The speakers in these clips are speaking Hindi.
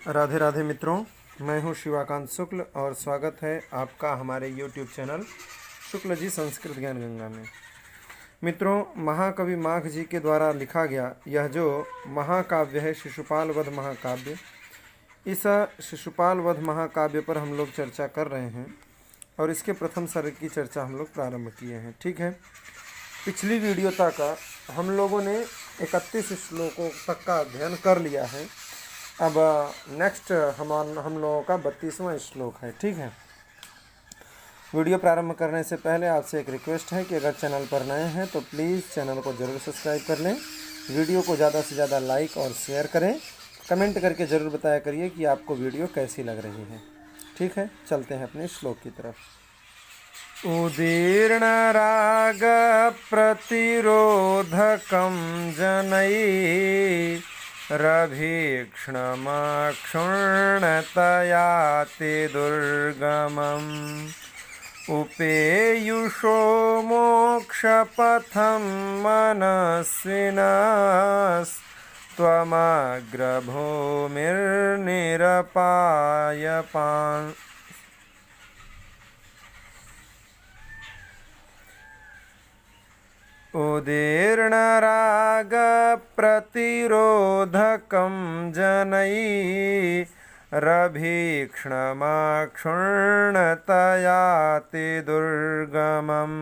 राधे राधे मित्रों, मैं हूं शिवाकांत शुक्ल और स्वागत है आपका हमारे YouTube चैनल शुक्ल जी संस्कृत ज्ञान गंगा में। मित्रों, महाकवि माघ जी के द्वारा लिखा गया यह जो महाकाव्य है शिशुपाल वध महाकाव्य, इस शिशुपाल वध महाकाव्य पर हम लोग चर्चा कर रहे हैं और इसके प्रथम सर्ग की चर्चा हम लोग प्रारंभ किए हैं। ठीक है, पिछली वीडियो तक हम लोगों ने 31 श्लोकों तक का अध्ययन कर लिया है। अब नेक्स्ट हम लोगों का 32वां श्लोक है। ठीक है, वीडियो प्रारंभ करने से पहले आपसे एक रिक्वेस्ट है कि अगर चैनल पर नए हैं तो प्लीज़ चैनल को ज़रूर सब्सक्राइब कर लें, वीडियो को ज़्यादा से ज़्यादा लाइक और शेयर करें, कमेंट करके ज़रूर बताया करिए कि आपको वीडियो कैसी लग रही है। ठीक है, चलते हैं अपने श्लोक की तरफ। उदीर्ण राग प्रतिरोधकं जनैः रभीक्ष्णमक्षुण्णतयाति दुर्गमम् उपेयुषो मोक्षपथं मनस्विनस्त्वमग्रभूमिर्निरपायपान् उदीर्ण राग प्रतिरोधकं जनैः रभीक्ष्णमक्षुण्णतयाति दुर्गमम्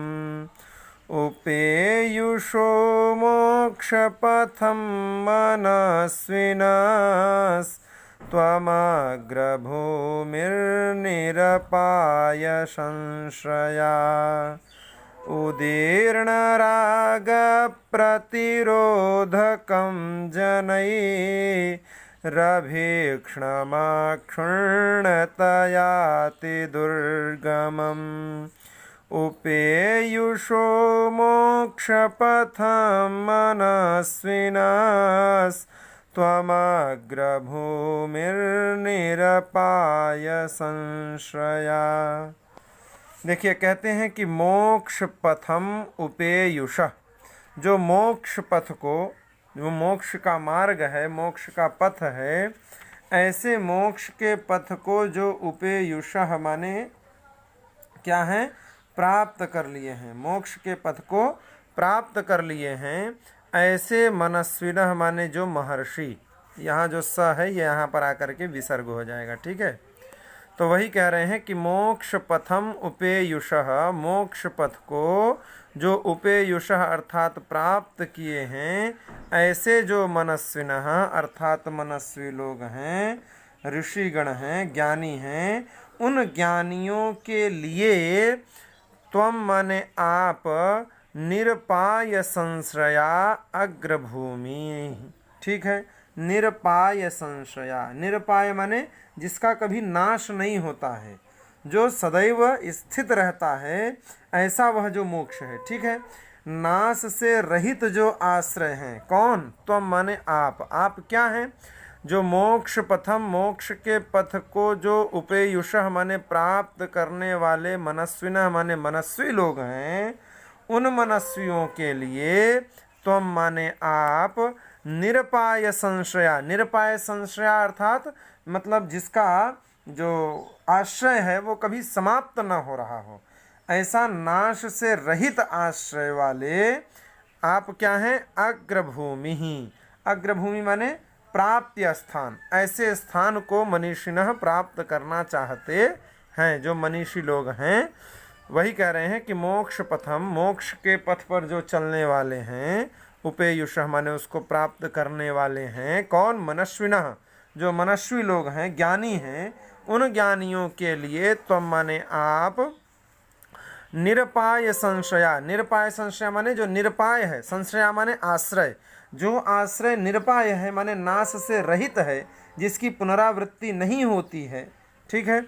उपेयुषो मोक्षपथं मनस्विनस्त्वमग्रभूमिर्निरपाय संश्रया उदीर्ण राग प्रतिरोधकं जनैः रभीक्ष्णमक्षुण्णतयाति दुर्गमम् उपेयुषो मोक्षपथं मनस्विनस्त्वमग्रभूमिर्निरपाय संश्रया। देखिए, कहते हैं कि मोक्ष पथम उपेयुषः, जो मोक्ष पथ को, जो मोक्ष का मार्ग है, मोक्ष का पथ है, ऐसे मोक्ष के पथ को जो उपेयुषः माने क्या है, प्राप्त कर लिए हैं, मोक्ष के पथ को प्राप्त कर लिए हैं, ऐसे मनस्विनः माने जो महर्षि, यहाँ जो स है ये यहाँ पर आकर के विसर्ग हो जाएगा। ठीक है, तो वही कह रहे हैं कि मोक्ष पथम उपेयुषः, मोक्ष पथ को जो उपेयुषः अर्थात प्राप्त किए हैं, ऐसे जो मनस्विनः अर्थात मनस्वी लोग हैं, ऋषिगण हैं, ज्ञानी हैं, उन ज्ञानियों के लिए त्वम माने आप निरपाय संश्रया अग्रभूमि। ठीक है, निरपाय संशया, निरपाय माने जिसका कभी नाश नहीं होता है, जो सदैव स्थित रहता है, ऐसा वह जो मोक्ष है। ठीक है, नाश से रहित जो आश्रय हैं, कौन? त्वम माने आप क्या हैं? जो मोक्ष पथम, मोक्ष के पथ को जो उपेयुषः माने प्राप्त करने वाले, मनस्विनः माने मनस्वी लोग हैं, उन मनस्वियों के लिए त्वम माने आप निरपाय संशया, निरपाय संशया अर्थात मतलब जिसका जो आश्रय है वो कभी समाप्त न हो रहा हो, ऐसा नाश से रहित आश्रय वाले आप क्या हैं? अग्रभूमि ही, अग्रभूमि माने प्राप्य स्थान, ऐसे स्थान को मनीषिणः प्राप्त करना चाहते हैं, जो मनीषी लोग हैं, वही कह रहे हैं कि मोक्ष पथम, मोक्ष के पथ पर जो चलने वाले हैं, उपेयुषः माने उसको प्राप्त करने वाले हैं, कौन? मनस्विनः, जो मनस्वी लोग हैं, ज्ञानी हैं, उन ज्ञानियों के लिए त्वम माने आप निरपाय संशया, निरपाय संशया माने जो निरपाय है, संशया माने आश्रय, जो आश्रय निरपाय है माने नाश से रहित है, जिसकी पुनरावृत्ति नहीं होती है। ठीक है,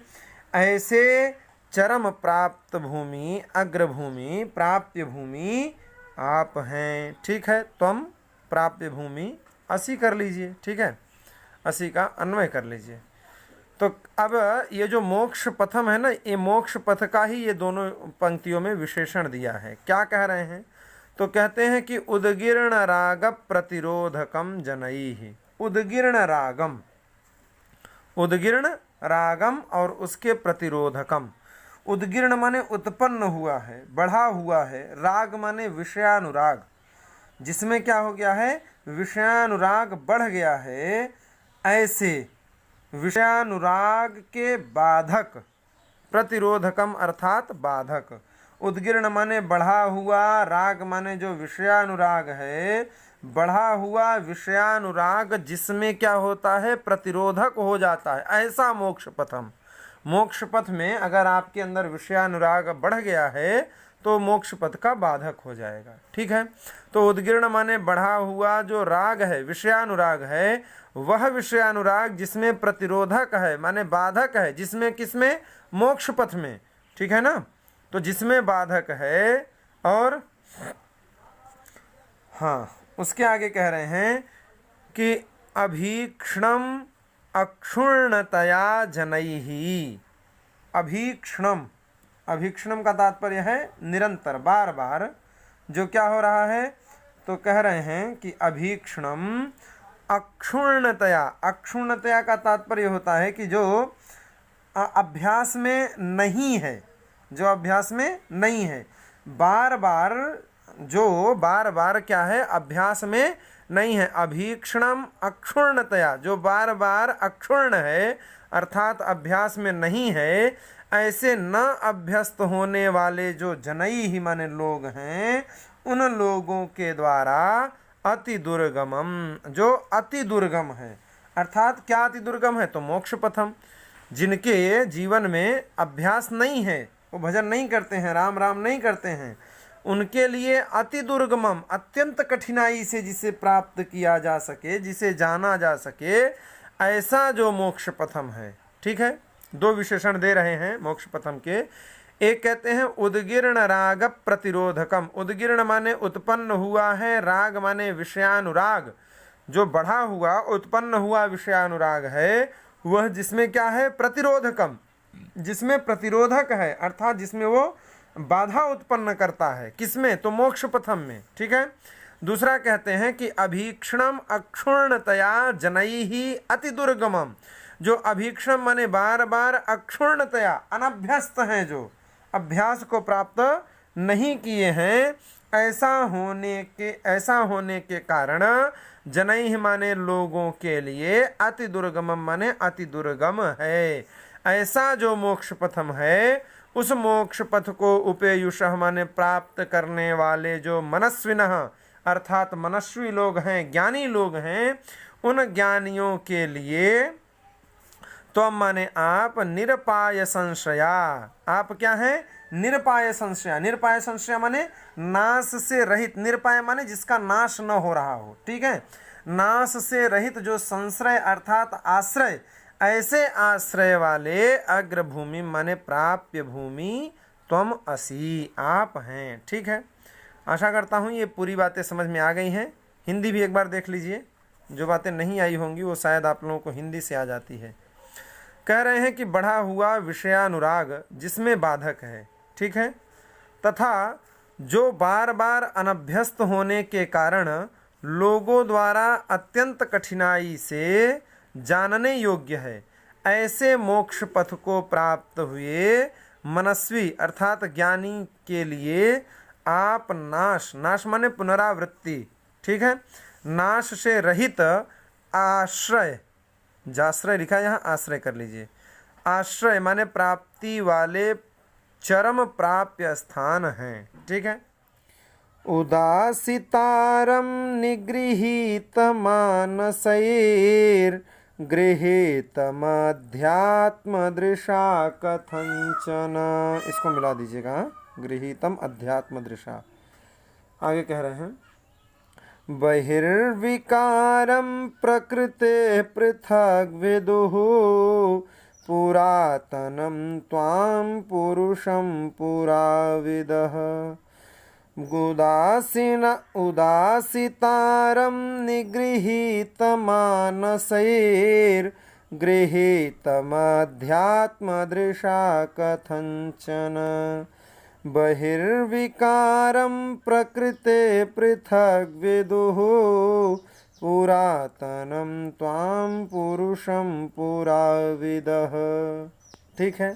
ऐसे चरम प्राप्त भूमि, अग्रभूमि, प्राप्य भूमि आप हैं। ठीक है, त्वम प्राप्य भूमि, असी कर लीजिए। ठीक है, असी का अन्वय कर लीजिए। तो अब ये जो मोक्ष पथम है ना, ये मोक्ष पथ का ही ये दोनों पंक्तियों में विशेषण दिया है। क्या कह रहे हैं? तो कहते हैं कि उद्गीर्ण राग प्रतिरोधकम जनैः, उद्गीर्ण रागम, उद्गीर्ण रागम और उसके प्रतिरोधकम। उद्गीर्ण माने उत्पन्न हुआ है, बढ़ा हुआ है। राग माने विषयानुराग, जिसमें क्या हो गया है, विषयानुराग बढ़ गया है। ऐसे विषयानुराग के बाधक, प्रतिरोधकम अर्थात बाधक। उद्गीर्ण माने बढ़ा हुआ, राग माने जो विषयानुराग है, बढ़ा हुआ विषयानुराग जिसमें क्या होता है, प्रतिरोधक हो जाता है, ऐसा मोक्ष पथम। मोक्ष पथ में अगर आपके अंदर विषयानुराग बढ़ गया है तो मोक्ष पथ का बाधक हो जाएगा। ठीक है, तो उद्गीर्ण माने बढ़ा हुआ जो राग है, विषयानुराग है, वह विषयानुराग जिसमें प्रतिरोधक है माने बाधक है, जिसमें किसमें, मोक्ष पथ में। ठीक है ना, तो जिसमें बाधक है। और हाँ, उसके आगे कह रहे हैं कि अभीक्षणम अक्षुण्णतया जनैहि। अभीक्षणम, अभीक्षणम का तात्पर्य है निरंतर, बार बार जो क्या हो रहा है, तो कह रहे हैं कि अभीक्षणम अक्षुण्णतया। अक्षुण्णतया का तात्पर्य होता है कि जो अभ्यास में नहीं है, जो अभ्यास में नहीं है, बार बार, जो बार बार क्या है, अभ्यास में नहीं है। अभीक्षणम अक्षुण्णतया, जो बार बार अक्षुण्ण है अर्थात अभ्यास में नहीं है, ऐसे न अभ्यस्त होने वाले जो जनई ही माने लोग हैं, उन लोगों के द्वारा अति दुर्गमम, जो अति दुर्गम है। अर्थात क्या अति दुर्गम है, तो मोक्ष पथम। जिनके जीवन में अभ्यास नहीं है, वो भजन नहीं करते हैं, राम राम नहीं करते हैं, उनके लिए अति दुर्गमम, अत्यंत कठिनाई से जिसे प्राप्त किया जा सके, जिसे जाना जा सके, ऐसा जो मोक्ष पथम है। ठीक है, दो विशेषण दे रहे हैं मोक्ष पथम के। एक कहते हैं उद्गीर्ण राग प्रतिरोधकम। उद्गीर्ण माने उत्पन्न हुआ है, राग माने विषयानुराग, जो बढ़ा हुआ उत्पन्न हुआ विषयानुराग है, वह जिसमें क्या है, प्रतिरोधकम, जिसमें प्रतिरोधक है, अर्थात जिसमें वो बाधा उत्पन्न करता है। किसमें, तो मोक्ष पथम में। ठीक है, दूसरा कहते हैं कि अभीक्षणम अक्षुण्णतया जनैहि अति दुर्गमम। जो अभीक्षण माने बार बार, अक्षुण्णतया अनभ्यस्त हैं, जो अभ्यास को प्राप्त नहीं किए हैं, ऐसा होने के कारण जनैहि माने लोगों के लिए अति दुर्गमम माने अति दुर्गम है। ऐसा जो मोक्ष पथम है, उस मोक्ष पथ को उपेयुषः माने प्राप्त करने वाले जो मनस्विनः अर्थात मनस्वी लोग हैं, ज्ञानी लोग हैं, उन ज्ञानियों के लिए तो माने आप निरपाय संशया। आप क्या है, निरपाय संशया। निरपाय संशया माने नाश से रहित। निरपाय माने जिसका नाश न हो रहा हो। ठीक है, नाश से रहित जो संश्रय अर्थात आश्रय, ऐसे आश्रय वाले अग्रभूमि माने प्राप्य भूमि त्वम असि, आप हैं। ठीक है, आशा करता हूँ ये पूरी बातें समझ में आ गई हैं। हिंदी भी एक बार देख लीजिए, जो बातें नहीं आई होंगी वो शायद आप लोगों को हिंदी से आ जाती है। कह रहे हैं कि बढ़ा हुआ विषयानुराग जिसमें बाधक है। ठीक है, तथा जो बार बार अनभ्यस्त होने के कारण लोगों द्वारा अत्यंत कठिनाई से जानने योग्य है, ऐसे मोक्ष पथ को प्राप्त हुए मनस्वी अर्थात ज्ञानी के लिए आप नाश, नाश माने पुनरावृत्ति। ठीक है, नाश से रहित आश्रय, जाश्रय लिखा है यहाँ, आश्रय कर लीजिए। आश्रय माने प्राप्ति वाले चरम प्राप्य स्थान हैं। ठीक है, उदासितारम निगृहीत मानसैर गृहीतमध्यात्म दृशा कथंचन। इसको मिला दीजिएगा, गृहीतम अध्यात्म दृशा। आगे कह रहे हैं बहिर्विकारं प्रकृते पृथग् विदुः पुरातनं त्वां पुरुषं पुराविदः उदासितारं निगृहीतमानसैर्गृहीतमध्यात्मदृशा कथंचन। बहिर्विकारं प्रकृते पृथग् विदुः पुरातनं त्वां पुरुषं पुराविदः। ठीक है,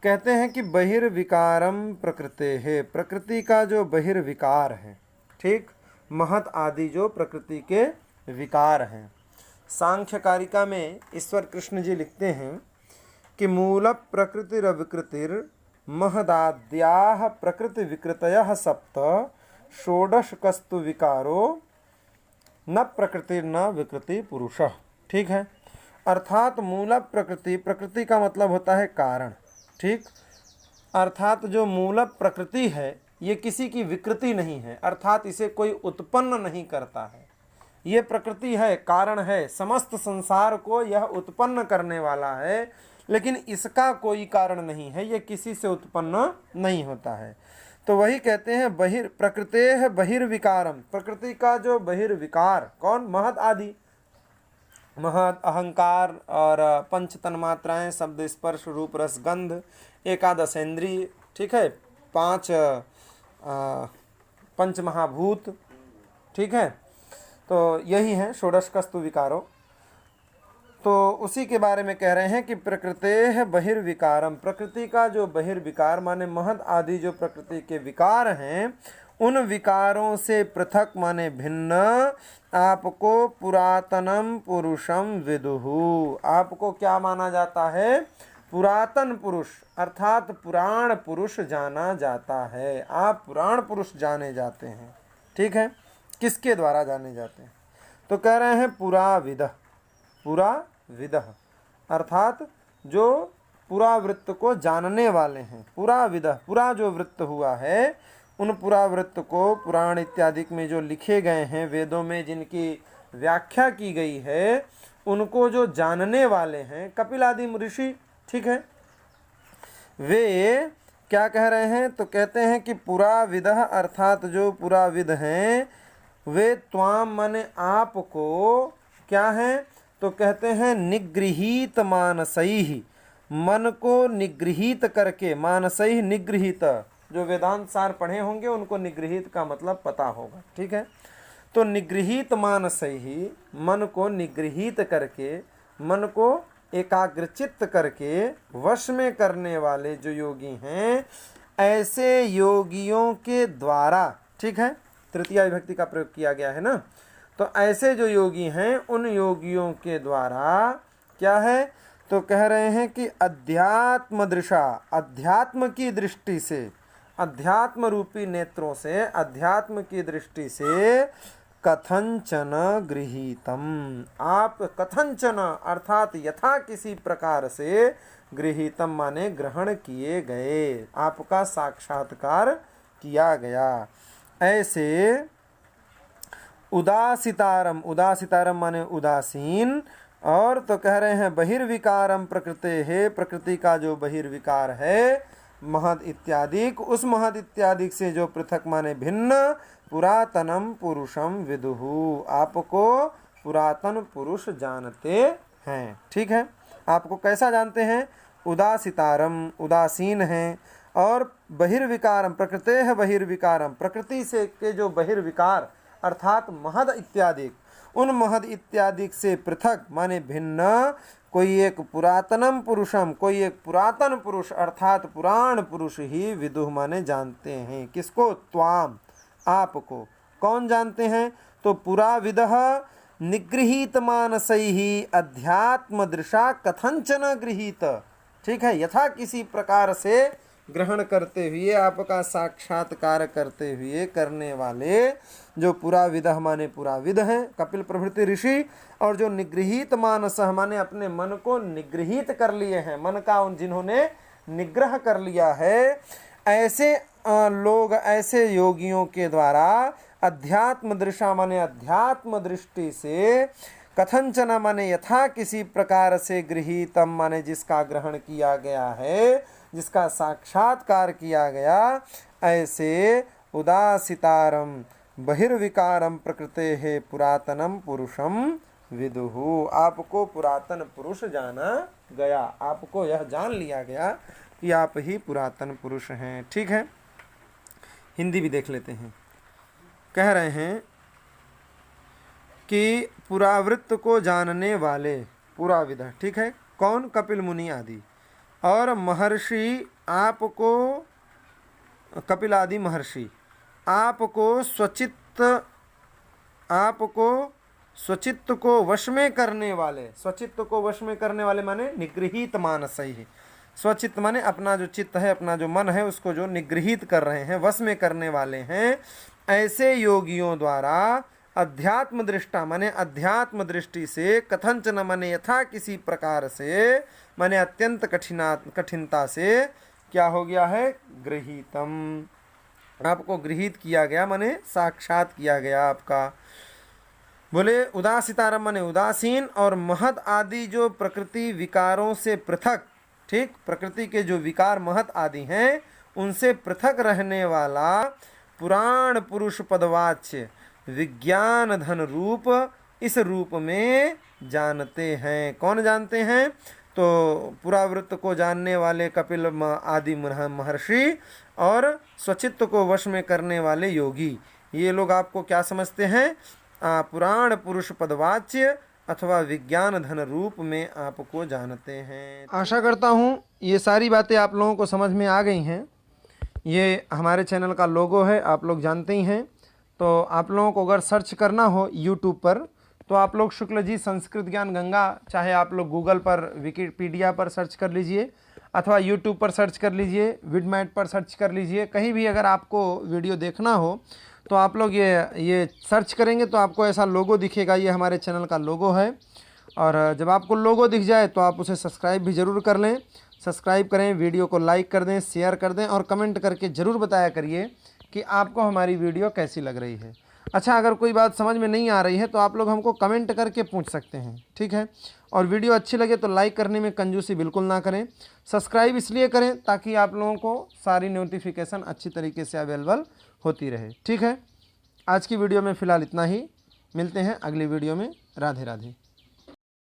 कहते हैं कि बहिर्विकारम प्रकृते है, प्रकृति का जो बहिर्विकार है, ठीक, महत आदि जो प्रकृति के विकार हैं। सांख्य कारिका में ईश्वर कृष्ण जी लिखते हैं कि मूल प्रकृतिर विकृतिर महदाद्याः प्रकृति विकृतयः सप्त षोडश कस्तु विकारो न प्रकृति न विकृति पुरुषः। ठीक है, अर्थात मूल प्रकृति, प्रकृति का मतलब होता है कारण, ठीक, अर्थात जो मूल प्रकृति है ये किसी की विकृति नहीं है, अर्थात इसे कोई उत्पन्न नहीं करता है। ये प्रकृति है, कारण है, समस्त संसार को यह उत्पन्न करने वाला है, लेकिन इसका कोई कारण नहीं है, ये किसी से उत्पन्न नहीं होता है। तो वही कहते हैं प्रकृतेः बहिर्विकारम, प्रकृति का जो बहिर्विकार कौन, महत आदि, महत अहंकार और पंच तन्मात्राएं, शब्द स्पर्श रूप रस गंध, एकादश इंद्रिय, ठीक है, पांच पंच महाभूत, ठीक है, तो यही है षोडश कस्तु विकारो। तो उसी के बारे में कह रहे हैं कि प्रकृतेः बहिर्विकारम, प्रकृति का जो बहिर्विकार माने महत आदि जो प्रकृति के विकार हैं, उन विकारों से पृथक माने भिन्न आपको पुरातनम पुरुषम विदुहु, आपको क्या माना जाता है, पुरातन पुरुष अर्थात पुराण पुरुष जाना जाता है। आप पुराण पुरुष जाने जाते हैं। ठीक है, किसके द्वारा जाने जाते हैं, तो कह रहे हैं पुराविदः, पुराविदः अर्थात जो पूरा वृत्त को जानने वाले हैं। पुराविदः, पूरा जो वृत्त हुआ है, उन पुरावृत्त को पुराण इत्यादि में जो लिखे गए हैं, वेदों में जिनकी व्याख्या की गई है, उनको जो जानने वाले हैं कपिल आदि ऋषि, ठीक है, वे क्या कह रहे हैं, तो कहते हैं कि पुराविदः अर्थात जो पुराविद हैं वे त्वाम माने आपको क्या हैं, तो कहते हैं निगृहीत मानसैहि, मन को निगृहीत करके, मानसैहि निगृहीत, जो वेदांत सार पढ़े होंगे उनको निगृहीत का मतलब पता होगा। ठीक है, तो निगृहीत मानसैहि, मन को निगृहीत करके, मन को एकाग्रचित्त करके वश में करने वाले जो योगी हैं, ऐसे योगियों के द्वारा, ठीक है, तृतीया विभक्ति का प्रयोग किया गया है ना, तो ऐसे जो योगी हैं उन योगियों के द्वारा क्या है, तो कह रहे हैं कि अध्यात्म दृशा, अध्यात्म की दृष्टि से, अध्यात्म रूपी नेत्रों से, अध्यात्म की दृष्टि से कथंचन गृहीतम, आप कथंचन अर्थात यथा किसी प्रकार से, गृहीतम माने ग्रहण किए गए, आपका साक्षात्कार किया गया। ऐसे उदासितारम, उदासितारम माने उदासीन, और तो कह रहे हैं बहिर्विकारम प्रकृते है, प्रकृति का जो बहिर्विकार है महद इत्यादिक, उस महद इत्यादिक से जो पृथक माने भिन्न, पुरातनम पुरुषम विदुहु, आपको पुरातन पुरुष जानते हैं। ठीक है, आपको कैसा जानते हैं, उदासितारम, उदासीन हैं, और बहिर्विकारम, प्रकृते है बहिर्विकारम, प्रकृति से के जो बहिर्विकार अर्थात महद इत्यादिक, उन महद इत्यादिक से पृथक माने भिन्न, कोई एक पुरातनम पुरुषम, कोई एक पुरातन पुरुष अर्थात पुराण पुरुष ही विदुह माने जानते हैं। किसको, त्वाम, आपको। कौन जानते हैं, तो पुराविदः निगृहीत मानसैहि अध्यात्म दृशा कथंचन गृहीत, ठीक है, यथा किसी प्रकार से ग्रहण करते हुए, आपका साक्षात्कार करते हुए करने वाले जो पुराविदः माने पुराविद हैं कपिल प्रभृति ऋषि, और जो निगृहीत मानस माने अपने मन को निगृहीत कर लिए हैं, मन का उन जिन्होंने निग्रह कर लिया है, ऐसे लोग, ऐसे योगियों के द्वारा अध्यात्म दृशा माने अध्यात्म दृष्टि से, कथंचन माने यथा किसी प्रकार से, गृहीतम माने जिसका ग्रहण किया गया है, जिसका साक्षात्कार किया गया, ऐसे उदासितारम बहिर्विकारम प्रकृते है पुरातनम पुरुषम विदुहु, आपको पुरातन पुरुष जाना गया, आपको यह जान लिया गया कि आप ही पुरातन पुरुष हैं। ठीक है, हिंदी भी देख लेते हैं। कह रहे हैं कि पुरावृत्त को जानने वाले, पुराविद, ठीक है, कौन? कपिल मुनि आदि। और महर्षि आपको, कपिल आदि महर्षि आपको स्वचित्त को वश में करने वाले, स्वचित्त को वश में करने वाले माने निगृहीत मानस ही। स्वचित्त माने अपना जो चित्त है, अपना जो मन है, उसको जो निगृहीत कर रहे हैं, वश में करने वाले हैं, ऐसे योगियों द्वारा अध्यात्म दृष्टा माने अध्यात्म दृष्टि से, कथंचन माने यथा किसी प्रकार से, माने अत्यंत कठिनता से क्या हो गया है? गृहीतम, आपको गृहीत किया गया, माने साक्षात किया गया आपका। बोले उदासीतारम माने उदासीन, और महत आदि जो प्रकृति विकारों से पृथक, ठीक, प्रकृति के जो विकार महत आदि हैं उनसे पृथक रहने वाला पुराण पुरुष पदवाच्य विज्ञान धन रूप इस रूप में जानते हैं। कौन जानते हैं? तो पुरावृत्त को जानने वाले कपिल आदि महर्षि और स्वचित्त को वश में करने वाले योगी, ये लोग आपको क्या समझते हैं? पुराण पुरुष पदवाच्य अथवा विज्ञान धन रूप में आपको जानते हैं। आशा करता हूँ ये सारी बातें आप लोगों को समझ में आ गई हैं। ये हमारे चैनल का लोगो है, आप लोग जानते ही हैं। तो आप लोगों को अगर सर्च करना हो यूट्यूब पर तो आप लोग शुक्ल जी संस्कृत ज्ञान गंगा, चाहे आप लोग गूगल पर, विकिपीडिया पर सर्च कर लीजिए, अथवा यूट्यूब पर सर्च कर लीजिए, विडमैट पर सर्च कर लीजिए। कहीं भी अगर आपको वीडियो देखना हो तो आप लोग ये सर्च करेंगे तो आपको ऐसा लोगो दिखेगा। ये हमारे चैनल का लोगो है, और जब आपको लोगो दिख जाए तो आप उसे सब्सक्राइब भी ज़रूर कर लें। सब्सक्राइब करें, वीडियो को लाइक कर दें, शेयर कर दें, और कमेंट करके ज़रूर बताया करिए कि आपको हमारी वीडियो कैसी लग रही है। अच्छा, अगर कोई बात समझ में नहीं आ रही है तो आप लोग हमको कमेंट करके पूछ सकते हैं, ठीक है। और वीडियो अच्छी लगे तो लाइक करने में कंजूसी बिल्कुल ना करें। सब्सक्राइब इसलिए करें ताकि आप लोगों को सारी नोटिफिकेशन अच्छी तरीके से अवेलेबल होती रहे, ठीक है। आज की वीडियो में फ़िलहाल इतना ही, मिलते हैं अगली वीडियो में। राधे राधे।